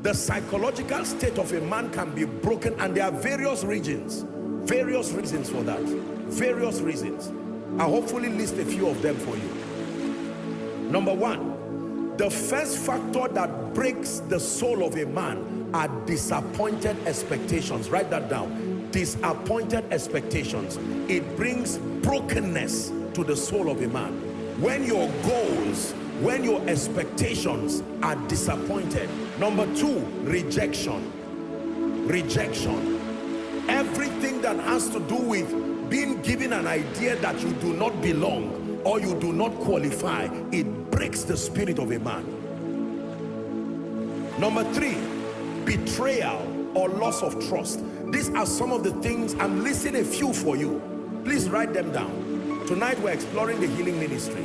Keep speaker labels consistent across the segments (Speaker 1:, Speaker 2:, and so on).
Speaker 1: The psychological state of a man can be broken, and there are various reasons for that. Various reasons. I'll hopefully list a few of them for you. Number one, the first factor that breaks the soul of a man are disappointed expectations. Write that down. Disappointed expectations. It brings brokenness to the soul of a man. When your goals, when your expectations are disappointed. Number two, rejection. Rejection. Everything that has to do with being given an idea that you do not belong or you do not qualify, it breaks the spirit of a man. Number three, betrayal or loss of trust. These are some of the things. I'm listing a few for you. Please write them down. Tonight we're exploring the healing ministry.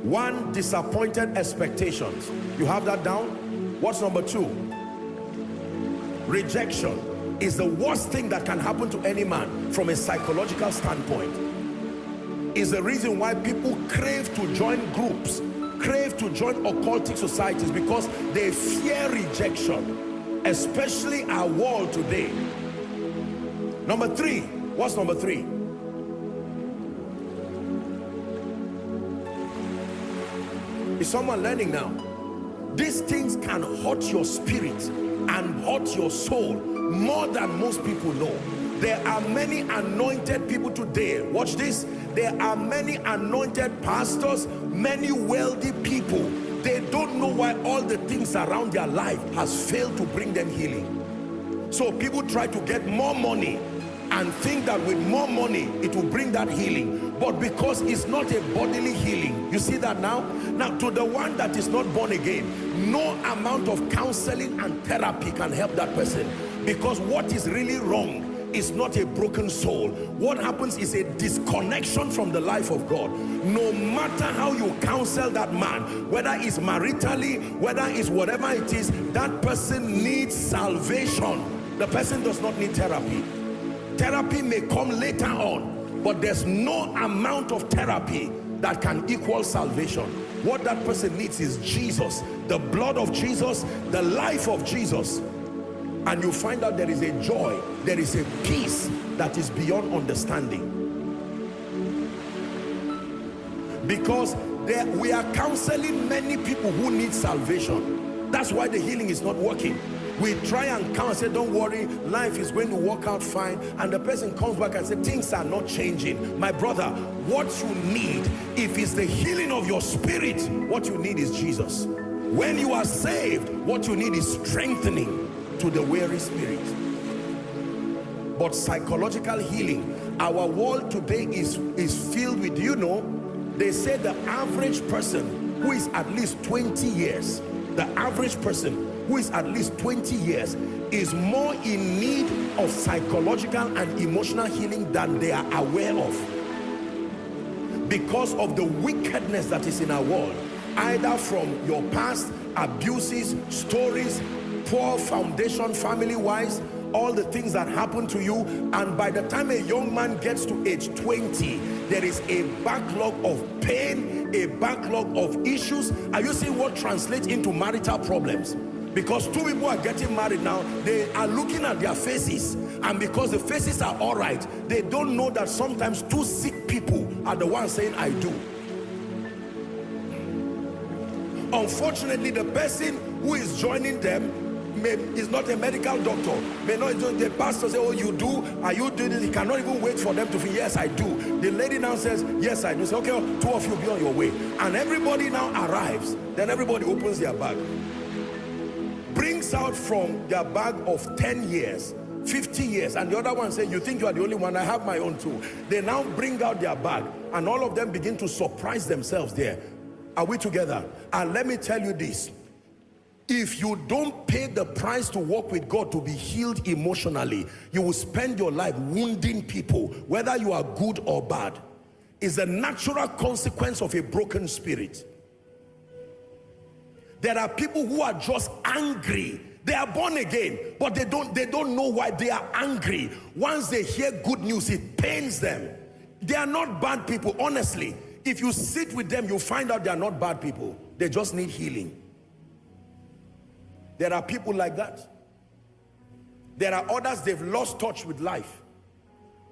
Speaker 1: One, disappointed expectations. You have that down? What's number two? Rejection is the worst thing that can happen to any man from a psychological standpoint. Is the reason why people crave to join groups, crave to join occultic societies, because they fear rejection, especially our world today. Number three, what's number three? Is someone learning now? These things can hurt your spirit and hurt your soul more than most people know. There are many anointed people today. Watch this. There are many anointed pastors, many wealthy people. They don't know why all the things around their life has failed to bring them healing. So people try to get more money and think that with more money it will bring that healing, but because it's not a bodily healing. You see that now? Now, to the one that is not born again, no amount of counseling and therapy can help that person, because what is really wrong is not a broken soul. What happens is a disconnection from the life of God. No matter how you counsel that man, whether it's maritally, whether it's whatever it is, that person needs salvation. The person does not need therapy. Therapy may come later on, but there's no amount of therapy that can equal salvation. What that person needs is Jesus, the blood of Jesus, the life of Jesus. And you find out there is a joy, there is a peace that is beyond understanding. Because we are counseling many people who need salvation. That's why the healing is not working. We try and counsel, say, don't worry, life is going to work out fine. And the person comes back and says, things are not changing. My brother, what you need, if it's the healing of your spirit, what you need is Jesus. When you are saved, what you need is strengthening to the weary spirit. But psychological healing, our world today is filled with, you know, they say the average person who is at least 20 years, the average person who is at least 20 years is more in need of psychological and emotional healing than they are aware of, because of the wickedness that is in our world, either from your past, abuses, stories, poor foundation family-wise, all the things that happen to you. And by the time a young man gets to age 20, there is a backlog of pain, a backlog of issues. Are you seeing what translates into marital problems? Because two people are getting married now, they are looking at their faces, and because the faces are all right, they don't know that sometimes two sick people are the ones saying, I do. Unfortunately, the person who is joining them is not a medical doctor, may not. The pastor say, oh, you do? Are you doing this? He cannot even wait for them to say, yes, I do. The lady now says, yes, I do. Say, okay, two of you be on your way. And everybody now arrives. Then everybody opens their bag, brings out from their bag of 10 years, 50 years, and the other one says, you think you are the only one? I have my own too. They now bring out their bag, and all of them begin to surprise themselves there. Are we together? And let me tell you this. If you don't pay the price to walk with God, to be healed emotionally, you will spend your life wounding people, whether you are good or bad. It's a natural consequence of a broken spirit. There are people who are just angry. They are born again, but they don't know why they are angry. Once they hear good news, it pains them. They are not bad people, honestly. If you sit with them, you find out they are not bad people. They just need healing. There are people like that. There are others, they've lost touch with life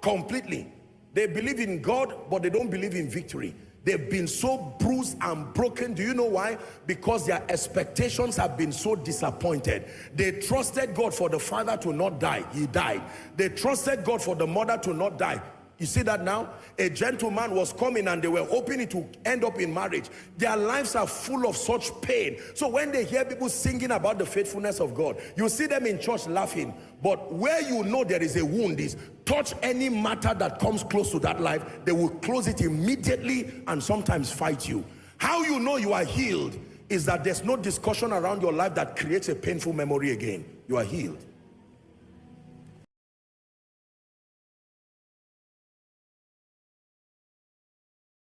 Speaker 1: completely. They believe in God, but they don't believe in victory. They've been so bruised and broken. Do you know why? Because their expectations have been so disappointed. They trusted God for the father to not die. He died. They trusted God for the mother to not die. You see that now? A gentleman was coming and they were hoping it to end up in marriage. Their lives are full of such pain. So when they hear people singing about the faithfulness of God, you see them in church laughing. But where you know there is a wound is, touch any matter that comes close to that life, they will close it immediately and sometimes fight you. How you know you are healed is that there's no discussion around your life that creates a painful memory again. You are healed.